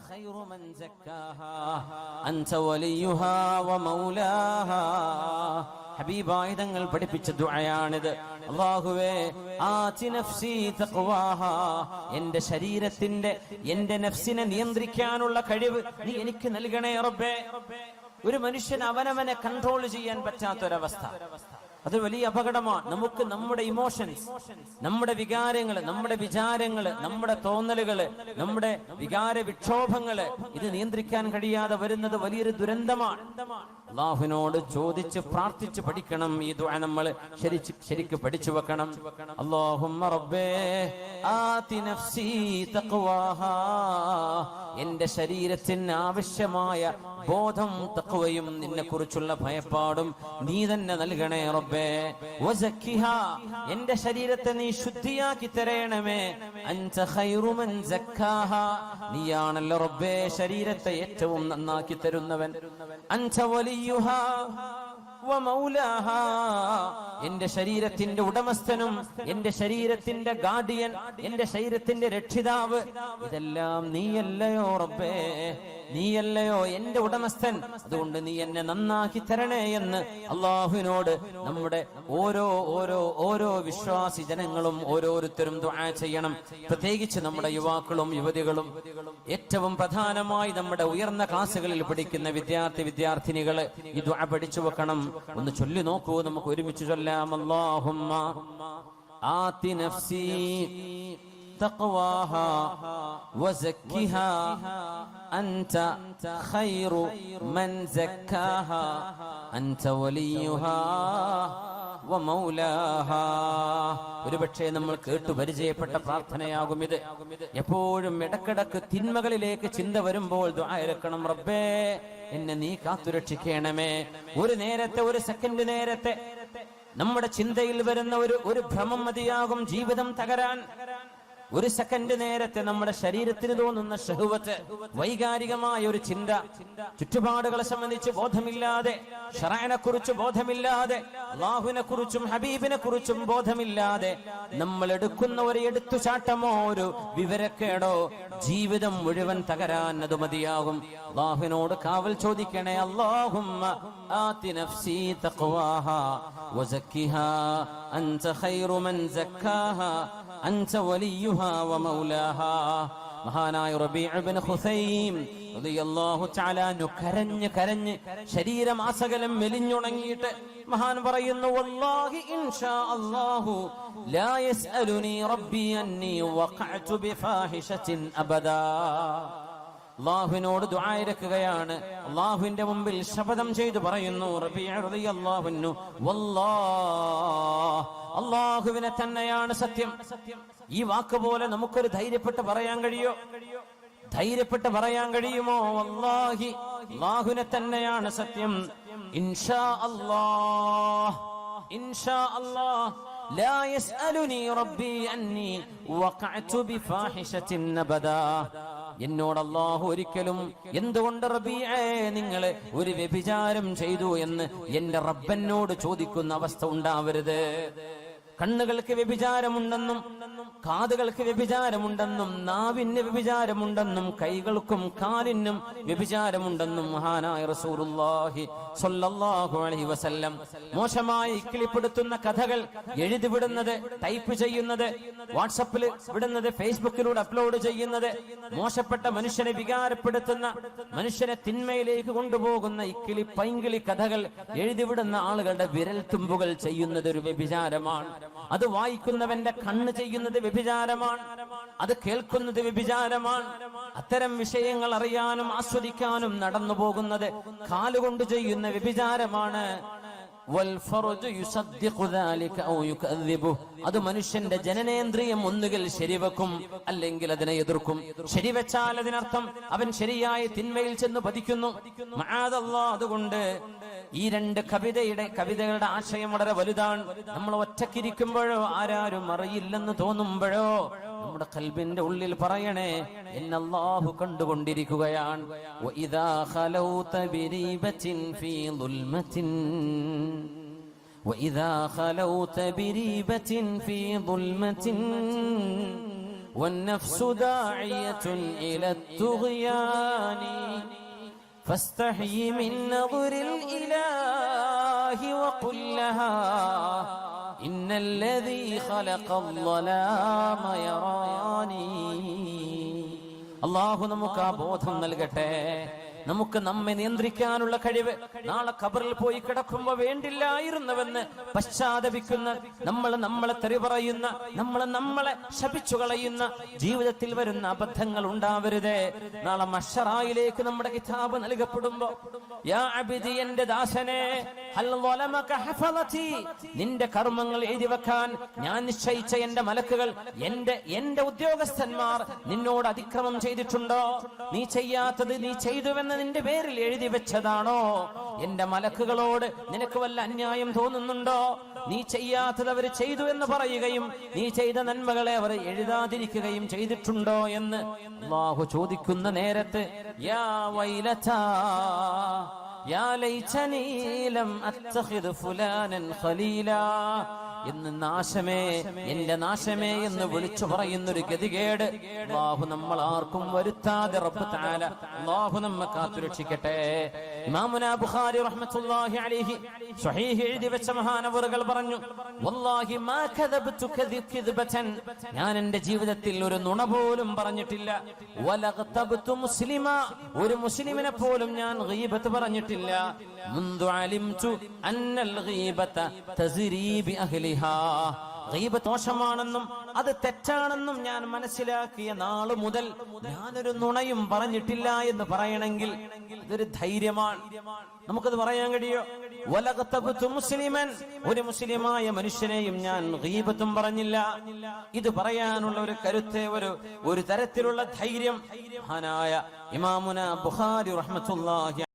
خير من زكاها أنت وليها ومولاها ഹബീബായ തങ്ങൾ പഠിപ്പിച്ച ദുആയാണിത്. അല്ലാഹുവേ ആതി നഫ്സി തഖ്വാഹ, എന്റെ ശരീരത്തിന്റെ എന്റെ നഫ്സിനെ നിയന്ത്രിക്കാനുള്ള കഴിവ് നീ എനിക്ക് നൽകണേ റബ്ബേ. ഒരു മനുഷ്യൻ അവനവനെ കൺട്രോൾ ചെയ്യാൻ പറ്റാത്തൊരവസ്ഥ, അത് വലിയ അപകടമാണ്. നമുക്ക് നമ്മുടെ ഇമോഷൻസ്, നമ്മുടെ വികാരങ്ങള്, നമ്മുടെ വിചാരങ്ങള്, നമ്മുടെ തോന്നലുകള്, നമ്മുടെ വികാര വിക്ഷോഭങ്ങള് ഇത് നിയന്ത്രിക്കാൻ കഴിയാതെ വരുന്നത് വലിയൊരു ദുരന്തമാണ്. അല്ലാഹുവിനോട് ചോദിച്ച് പ്രാർത്ഥിച്ച് പഠിക്കണം. ഈ ദുആ നമ്മൾ ശരിക്ക് പഠിച്ചു വെക്കണം. അല്ലാഹുമ്മ റബ്ബേ ആതി നഫ്സി തഖ്വാഹാ, എന്റെ ശരീരത്തിന് ആവശ്യമായ ബോധം തഖ്വയും നിന്നെ കുറിച്ചുള്ള ഭയപ്പാടും നീ തന്നെ നൽകണേ റബ്ബേ. വസക്കിഹാ, എന്റെ ശരീരത്തെ നീ ശുദ്ധിയാക്കി തരണമേ. അൻത ഖൈറു മൻ സക്കാഹാ, നീയാണല്ലോ റബ്ബേ ശരീരത്തെ ഏറ്റവും നന്നാക്കി തരുന്നവൻ. അൻത വലിയുഹാ വമൗലാഹാ, എന്റെ ശരീരത്തിന്റെ ഉടമസ്ഥനും എന്റെ ശരീരത്തിന്റെ ഗാർഡിയൻ, എന്റെ ശരീരത്തിന്റെ രക്ഷിതാവ്, ഇതെല്ലാം നീയല്ലയോ റബ്ബേ, നീയല്ലയോ എന്റെ ഉടമസ്ഥൻ. അതുകൊണ്ട് നീ എന്നെ നന്നാക്കി തരണേ എന്ന് അള്ളാഹുവിനോട് നമ്മുടെ ഓരോ വിശ്വാസി ജനങ്ങളും ഓരോരുത്തരും ദുആ ചെയ്യണം. പ്രത്യേകിച്ച് നമ്മുടെ യുവാക്കളും യുവതികളും, ഏറ്റവും പ്രധാനമായി നമ്മുടെ ഉയർന്ന ക്ലാസ്സുകളിൽ പഠിക്കുന്ന വിദ്യാർത്ഥിനികള് ഈ ദുആ പഠിച്ചു വെക്കണം. ഒന്ന് ചൊല്ലി നോക്കൂ, നമുക്ക് ഒരുമിച്ച് ചൊല്ലാം. അല്ലാഹുമ്മ ആതി നഫ്സി തഖ്വാഹാ വസക്കിഹാ അൻത ഖൈറു മൻ സക്കാഹാ അൻത വലിയുഹാ വമൗലാഹാ. ഒരുപക്ഷെ നമ്മൾ കേട്ടു പരിചയപ്പെട്ട പ്രാർത്ഥനയാകും ഇത്. എപ്പോഴും ഇടക്കിടക്ക് തിന്മകളിലേക്ക് ചിന്ത വരുമ്പോൾ ദുആ ഇറക്കണം. റബ്ബേ എന്നെ നീ കാത്തുരക്ഷിക്കണമേ. ഒരു നേരത്തെ, ഒരു സെക്കൻഡ് നേരത്തെ നമ്മുടെ ചിന്തയിൽ വരുന്ന ഒരു ഭ്രമം മതിയാകും ജീവിതം തകരാൻ. ഒരു സെക്കൻഡ് നേരത്തെ നമ്മുടെ ശരീരത്തിന് തോന്നുന്ന ശഹ്വത്ത്, വൈകാരികമായ ഒരു ചിന്ത, ചുറ്റുപാടുകളെ സംബന്ധിച്ച് ബോധമില്ലാതെ, ശറഅനെ കുറിച്ച് ബോധമില്ലാതെ, അല്ലാഹുവിനെ കുറിച്ചും ഹബീബിനെ കുറിച്ചും ബോധമില്ലാതെ നമ്മൾ എടുക്കുന്ന ഒരു എടുത്തുചാട്ടമോ ഒരു വിവരക്കേടോ ജീവിതം മുഴുവൻ തകരാൻ അത് മതിയാകും. അല്ലാഹുവിനോട് കാവൽ ചോദിക്കണേ. അല്ലാഹുമ്മ ആതി നഫ്സി തഖ്വാഹാ വസക്കിഹാ അൻത ഖൈറു മൻ സക്കാഹാ അൻത വലിയുഹാ വമൗലാഹാ. മഹാനായ റബീഅ ഇബ്നു ഖുസൈം റളിയല്ലാഹു തആല അൻഹു കരഞ്ഞ് ശരീരമാസകലം മെലിഞ്ഞുണങ്ങിയിട്ട് മഹാൻ പറയുന്നു, വല്ലാഹി ഇൻഷാ അല്ലാഹു ലാ യസ്അലുനി റബ്ബി അന്നി വഖഅതു ബിഫാഹിശത്തിൻ അബദാ. അല്ലാഹുവിനോട് ദുആ ഇറക്കുകയാണ്. അല്ലാഹുവിന്റെ മുമ്പിൽ ശപഥം ചെയ്തു പറയുന്നു റബീഅ റളിയല്ലാഹു അൻഹു, വല്ലാഹ്, അല്ലാഹുവിനെ തന്നെയാണ് സത്യം. ഈ വാക്ക് പോലെ നമുക്കൊരു ധൈര്യപ്പെട്ട് പറയാൻ കഴിയോ? ധൈര്യപ്പെട്ട് പറയാൻ കഴിയുമോ? വല്ലാഹി, അല്ലാഹുവിനെ തന്നെയാണ് സത്യം. ഇൻഷാ അല്ലാഹ്, ഇൻഷാ അല്ലാഹ് ലാ യസ്അലുനി റബ്ബി അന്നി വഖഅതു ബിഫാഹിശത്തിൻ അബദാ. എന്നോട് അല്ലാഹു ഒരിക്കലും എന്തുകൊണ്ട് റബീഅേ നിങ്ങൾ ഒരു വ്യഭിചാരം ചെയ്തു എന്ന് എന്റെ റബ്ബനോട് ചോദിക്കുന്ന അവസ്ഥ ഉണ്ടാവരുത്. കണ്ണുകൾക്ക് വ്യഭിചാരമുണ്ടെന്നും കാതുകൾക്ക് വ്യഭിചാരമുണ്ടെന്നും നാവിന് വ്യഭിചാരമുണ്ടെന്നും കൈകൾക്കും കാലിനും വ്യഭിചാരമുണ്ടെന്നും മഹാനായ റസൂലുള്ളാഹി സ്വല്ലല്ലാഹു അലൈഹി വസല്ലം മോശമായി കിളിപ്പെടുത്തുന്ന കഥകൾ എഴുതിവിടുന്നത്, ടൈപ്പ് ചെയ്യുന്നത്, വാട്സപ്പിൽ വിടുന്നത്, ഫേസ്ബുക്കിലൂടെ അപ്ലോഡ് ചെയ്യുന്നത്, മോശപ്പെട്ട മനുഷ്യനെ വികാരപ്പെടുത്തുന്ന, മനുഷ്യനെ തിന്മയിലേക്ക് കൊണ്ടുപോകുന്ന ഇക്കിളി പൈങ്കിളി കഥകൾ എഴുതിവിടുന്ന ആളുകളുടെ വിരൽ തുമ്പുകൾ ചെയ്യുന്നത് ഒരു വ്യഭിചാരമാണ്. അത് വായിക്കുന്നവന്റെ കണ്ണ് ചെയ്യുന്നത് വ്യഭിചാരമാണ്. അത് കേൾക്കുന്നത് വ്യഭിചാരമാണ്. അത്തരം വിഷയങ്ങൾ അറിയാനും ആസ്വദിക്കാനും നടന്നു പോകുന്നത് കാലുകൊണ്ട് ചെയ്യുന്ന വ്യഭിചാരമാണ്. അത് മനുഷ്യന്റെ ജനനേന്ദ്രിയം ഒന്നുകിൽ ശരിവെക്കും, അല്ലെങ്കിൽ അതിനെ എതിർക്കും. ശരിവെച്ചാൽ അതിനർത്ഥം അവൻ ശരിയായ തിന്മയിൽ ചെന്ന് പതിക്കുന്നു. മഅദല്ലാഹ്. അതുകൊണ്ട് ഈ രണ്ട് കവിതകളുടെ ആശയം വളരെ വലുതാണ്. നമ്മൾ ഒറ്റക്കിരിക്കുമ്പോഴോ ആരാരും അറിയില്ലെന്ന് തോന്നുമ്പോഴോ നമ്മുടെ ഖൽബിന്റെ ഉള്ളിൽ പറയണേ, എന്നെ അല്ലാഹു കണ്ടുകൊണ്ടിരിക്കുകയാണ്. വഇദാ ഖലൗത ബിരീബത്തിൻ ഫീ ദുൽമത്തിൻ وإذا خلوت بريبة في ظلمة والنفس داعية إلى الطغيان فاستحي من نظر الإله وقل لها إن الذي خلق الظلام يراني. അല്ലാഹു നമുക്ക് ആ ബോധം നൽകട്ടെ. നമുക്ക് നമ്മെ നിയന്ത്രിക്കാനുള്ള കഴിവ്. നാളെ ഖബറിൽ പോയി കിടക്കുമ്പോ വേണ്ടില്ലായിരുന്നുവെന്ന് പശ്ചാത്തപിക്കുന്ന, നമ്മളെ തെറി പറയുന്ന, നമ്മളെ ശപിച്ചു കളയുന്ന, ജീവിതത്തിൽ വരുന്ന അബദ്ധങ്ങൾ ഉണ്ടാവരുതേ. നാളെ മഹ്ശറായിലേക്ക് നമ്മുടെ കിതാബ് നൽകപ്പെടുമ്പോ, യാ അബ്ദി, എന്റെ ദാസനെ, ഹൽ വലമക ഹഫളതി, നിന്റെ കർമ്മങ്ങൾ എഴുതി വെക്കാൻ ഞാൻ നിശ്ചയിച്ച എന്റെ മലക്കുകൾ, എന്റെ ഉദ്യോഗസ്ഥന്മാർ നിന്നോട് അതിക്രമം ചെയ്തിട്ടുണ്ടോ? നീ ചെയ്യാത്തത് നീ ചെയ്തുവെന്ന് നിന്റെ പേരിൽ എഴുതി വെച്ചതാണോ? എന്റെ മലക്കുകളോട് നിനക്ക് വല്ല അന്യായം തോന്നുന്നുണ്ടോ? നീ ചെയ്യാത്തത് അവർ ചെയ്തു എന്ന് പറയുകയും നീ ചെയ്ത നന്മകളെ അവർ എഴുതാതിരിക്കുകയും ചെയ്തിട്ടുണ്ടോ എന്ന് അല്ലാഹു ചോദിക്കുന്ന നേരത്ത്, യാ വൈലതാ യാ ലൈതനീ ലം അത്തഖിദ് ഫുലാനൻ ഖലീലാ എന്ന് നാശമേ, എന്റെ നാശമേ എന്ന് വിളിച്ചു പറയുന്നൊരു ഗതികേട് അല്ലാഹു നമ്മൾ ആർക്കും വരുത്താതെ റബ്ബ് തആല അല്ലാഹു നമ്മെ കാത്തുരക്ഷിക്കട്ടെ. ഇമാമുനാ ബുഖാരി റഹ്മത്തുള്ളാഹി അലൈഹി സ്വഹീഹ് എഴുതി വെച്ച മഹാനവറുകൾ പറഞ്ഞു, വല്ലാഹി മാ കദബ്തു കദിബതൻ, ഞാൻ എന്റെ ജീവിതത്തിൽ ഒരു നുണ പോലും പറഞ്ഞിട്ടില്ല. വലഖതബ്തു മുസ്ലിമ, ഒരു മുസ്ലിമിനെ പോലും ഞാൻ ഗീബത്ത് പറഞ്ഞിട്ടില്ല. മുൻദു അലിംതു അന്നൽ ഗീബത തസ്രി ബി അഹ്ലിഹാ, ഗീബത്ത് ദോഷമാണെന്നും അത് തെറ്റാണെന്നും ഞാൻ മനസ്സിലാക്കിയ നാള് മുതൽ ഞാനൊരു നുണയും പറഞ്ഞിട്ടില്ല എന്ന് പറയണമെങ്കിൽ ഇതൊരു ധൈര്യമാണ്. നമുക്കത് പറയാൻ കഴിയോ? വലഖതബ്തു മുസ്ലിമൻ, ഒരു മുസ്ലിമായ മനുഷ്യനെയും ഞാൻ ഗീബത്തും പറഞ്ഞില്ല. ഇത് പറയാനുള്ള ഒരു കരുത്ത്, ഒരു തരത്തിലുള്ള ധൈര്യം മഹാനായ ഇമാമുനാ ബുഖാരി റഹ്മത്തുള്ളാഹി